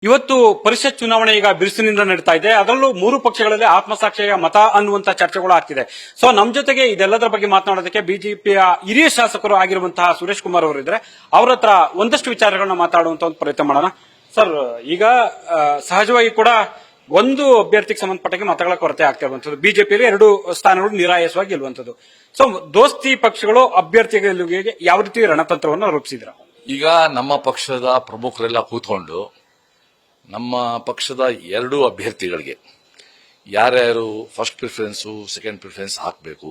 ಇವತ್ತು ಪರಿಷತ್ ಚುನಾವಣೆ ಈಗ ಬಿರುಸಿನಿಂದ ನಡೀತಾ ಇದೆ. ಅದರಲ್ಲೂ ಮೂರು ಪಕ್ಷಗಳಲ್ಲಿ ಆತ್ಮಸಾಕ್ಷಿಯ ಮತ ಅನ್ನುವಂತ ಚರ್ಚೆಗಳು ಆಗ್ತಿದೆ. ಸೊ ನಮ್ ಜೊತೆಗೆ ಇದೆಲ್ಲದರ ಬಗ್ಗೆ ಮಾತನಾಡೋದಕ್ಕೆ ಬಿಜೆಪಿಯ ಹಿರಿಯ ಶಾಸಕರು ಆಗಿರುವಂತಹ ಸುರೇಶ್ ಕುಮಾರ್ ಅವರು ಇದ್ರೆ ಅವ್ರ ಹತ್ರ ಒಂದಷ್ಟು ವಿಚಾರಗಳನ್ನ ಮಾತಾಡುವಂತ ಒಂದು ಪ್ರಯತ್ನ ಮಾಡೋಣ. ಸರ್, ಈಗ ಸಹಜವಾಗಿ ಕೂಡ ಒಂದು ಅಭ್ಯರ್ಥಿಗೆ ಸಂಬಂಧಪಟ್ಟಾಗ ಮತಗಳ ಕೊರತೆ ಆಗ್ತಾ ಇರುವಂತದ್ದು, ಬಿಜೆಪಿಯಲ್ಲಿ 2 ಸ್ಥಾನಗಳು ನಿರಾಯಸವಾಗಿ ಗೆಲ್ಲುವಂತದ್ದು. ಸೊ ದೋಸ್ತಿ ಪಕ್ಷಗಳು ಅಭ್ಯರ್ಥಿ ಗೆಲುವಿಗೆ ಯಾವ ರೀತಿ ರಣತಂತ್ರವನ್ನು ರೂಪಿಸಿದ್ರ? ಈಗ ನಮ್ಮ ಪಕ್ಷದ ಪ್ರಮುಖರೆಲ್ಲ ಕೂತ್ಕೊಂಡು ನಮ್ಮ ಪಕ್ಷದ 2 ಅಭ್ಯರ್ಥಿಗಳಿಗೆ ಯಾರ್ಯಾರು ಫಸ್ಟ್ ಪ್ರಿಫರೆನ್ಸು ಸೆಕೆಂಡ್ ಪ್ರಿಫರೆನ್ಸ್ ಹಾಕಬೇಕು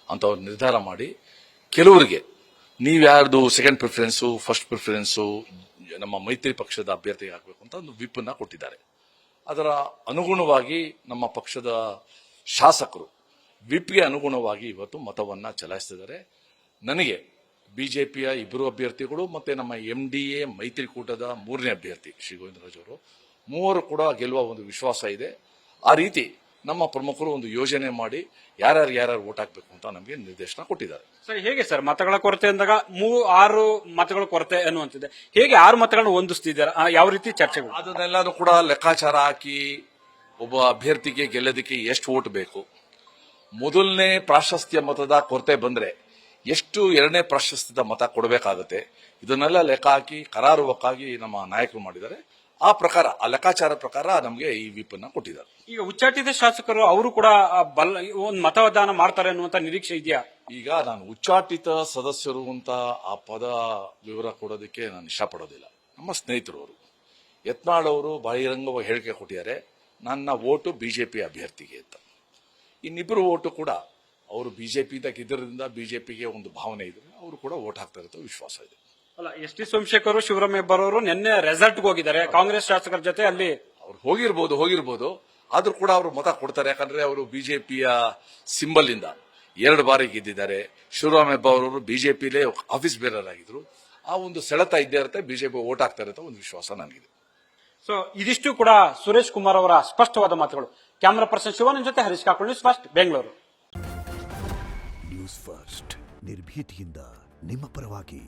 ಅಂತ ಅವ್ರು ನಿರ್ಧಾರ ಮಾಡಿ, ಕೆಲವರಿಗೆ ನೀವ್ಯಾರ್ದು ಸೆಕೆಂಡ್ ಪ್ರಿಫರೆನ್ಸು ಫಸ್ಟ್ ಪ್ರಿಫರೆನ್ಸು ನಮ್ಮ ಮೈತ್ರಿ ಪಕ್ಷದ ಅಭ್ಯರ್ಥಿಗೆ ಹಾಕಬೇಕು ಅಂತ ಒಂದು ವಿಪ್ ಅನ್ನ ಕೊಟ್ಟಿದ್ದಾರೆ. ಅದರ ಅನುಗುಣವಾಗಿ ನಮ್ಮ ಪಕ್ಷದ ಶಾಸಕರು ವಿಪ್ಗೆ ಅನುಗುಣವಾಗಿ ಇವತ್ತು ಮತವನ್ನ ಚಲಾಯಿಸಿದ್ದಾರೆ. ನನಗೆ ಬಿಜೆಪಿಯ 2 ಅಭ್ಯರ್ಥಿಗಳು ಮತ್ತೆ ನಮ್ಮ MDA ಮೈತ್ರಿಕೂಟದ 3ನೇ ಅಭ್ಯರ್ಥಿ ಶ್ರೀ ಗೋವಿಂದರಾಜ್ ಅವರು ಮೂವರು ಕೂಡ ಗೆಲ್ಲುವ ಒಂದು ವಿಶ್ವಾಸ ಇದೆ. ಆ ರೀತಿ ನಮ್ಮ ಪ್ರಮುಖರು ಒಂದು ಯೋಜನೆ ಮಾಡಿ ಯಾರ್ಯಾರು ವೋಟ್ ಹಾಕಬೇಕು ಅಂತ ನಮಗೆ ನಿರ್ದೇಶನ ಕೊಟ್ಟಿದ್ದಾರೆ. ಸರ್, ಹೇಗೆ ಸರ್ ಮತಗಳ ಕೊರತೆ ಅಂದಾಗ 6 ಮತಗಳ ಕೊರತೆ ಅನ್ನುವಂತಿದೆ, ಹೇಗೆ 6 ಮತಗಳನ್ನು ಹೊಂದಿಸ್ತಿದ್ದಾರೆ? ಯಾವ ರೀತಿ ಚರ್ಚೆಗಳು? ಅದನ್ನೆಲ್ಲಾನು ಕೂಡ ಲೆಕ್ಕಾಚಾರ ಹಾಕಿ ಒಬ್ಬ ಅಭ್ಯರ್ಥಿಗೆ ಗೆಲ್ಲೋದಕ್ಕೆ ಎಷ್ಟು ವೋಟ್ ಬೇಕು, ಮೊದಲನೇ ಪ್ರಾಶಸ್ತ್ಯ ಮತದ ಕೊರತೆ ಬಂದ್ರೆ ಎಷ್ಟು 2ನೇ ಪ್ರಾಶಸ್ತ್ಯದ ಮತ ಕೊಡಬೇಕಾಗುತ್ತೆ, ಇದನ್ನೆಲ್ಲ ಲೆಕ್ಕ ಹಾಕಿ ಕರಾರುವಕ್ಕಾಗಿ ನಮ್ಮ ನಾಯಕರು ಮಾಡಿದ್ದಾರೆ. ಆ ಪ್ರಕಾರ, ಆ ಲೆಕ್ಕಾಚಾರ ಪ್ರಕಾರ ನಮಗೆ ಈ ವಿಪ್ ಅನ್ನ ಕೊಟ್ಟಿದ್ದಾರೆ. ಈಗ ಉಚ್ಚಾಟಿತ ಶಾಸಕರು ಅವರು ಕೂಡ ಒಂದು ಮತದಾನ ಮಾಡ್ತಾರೆ ಅನ್ನುವಂತ ನಿರೀಕ್ಷೆ ಇದೆಯಾ? ಈಗ ನಾನು ಉಚ್ಚಾಟಿತ ಸದಸ್ಯರು ಅಂತ ಆ ಪದ ವಿವರ ಕೊಡೋದಕ್ಕೆ ನಾನು ಇಷ್ಟಪಡೋದಿಲ್ಲ. ನಮ್ಮ ಸ್ನೇಹಿತರು ಅವರು ಯತ್ನಾಳ್ ಅವರು ಬಹಿರಂಗವಾಗಿ ಹೇಳಿಕೆ ಕೊಟ್ಟಿದ್ದಾರೆ, ನನ್ನ ವೋಟು ಬಿಜೆಪಿ ಅಭ್ಯರ್ಥಿಗೆ ಅಂತ. ಇನ್ನಿಬ್ಬರು ವೋಟು ಕೂಡ ಅವರು ಬಿಜೆಪಿಯಿಂದ ಗೆದ್ದರಿಂದ ಬಿಜೆಪಿಗೆ ಒಂದು ಭಾವನೆ ಇದೆ, ಅವರು ಕೂಡ ವೋಟ್ ಹಾಕ್ತಾ ಇರೋ ವಿಶ್ವಾಸ ಇದೆ. ಅಲ್ಲ, ಎಸ್ ಟಿ ಸೋಮಶೇಖರ್ ಶಿವರಾಮ್ ಹೆಬ್ಬಾರ್ ನಿನ್ನೆ ರೆಸಾರ್ಟ್ಗೆ ಹೋಗಿದ್ದಾರೆ ಕಾಂಗ್ರೆಸ್ ಶಾಸಕರ ಜೊತೆ. ಅಲ್ಲಿ ಅವ್ರು ಹೋಗಿರ್ಬೋದು, ಆದ್ರೂ ಕೂಡ ಅವರು ಮತ ಕೊಡ್ತಾರೆ. ಯಾಕಂದ್ರೆ ಅವರು ಬಿಜೆಪಿಯ ಸಿಂಬಲ್ ಇಂದ 2 ಬಾರಿ ಗೆದ್ದಿದ್ದಾರೆ. ಶಿವರಾಮ್ ಹೆಬ್ಬಾರ್ ಅವರು ಬಿಜೆಪಿಲೇ ಆಫೀಸ್ ಬೇರರ್ ಆಗಿದ್ರು. ಆ ಒಂದು ಸೆಳೆತ ಇದ್ದೇ ಇರುತ್ತೆ, ಬಿಜೆಪಿ ವೋಟ್ ಆಗ್ತಾ ಇರುತ್ತೆ ಒಂದು ವಿಶ್ವಾಸ ನನಗಿದೆ. ಸೊ ಇದಿಷ್ಟು ಕೂಡ ಸುರೇಶ್ ಕುಮಾರ್ ಅವರ ಸ್ಪಷ್ಟವಾದ ಮಾತುಗಳು. ಕ್ಯಾಮರಾ ಪರ್ಸನ್ ಶಿವಾನಂದ್ ಜೊತೆ Harish Kakul, news first, Bengaluru. News first ನಿರ್ಭೀತಿಯಿಂದ ನಿಮ್ಮ ಪರವಾಗಿ.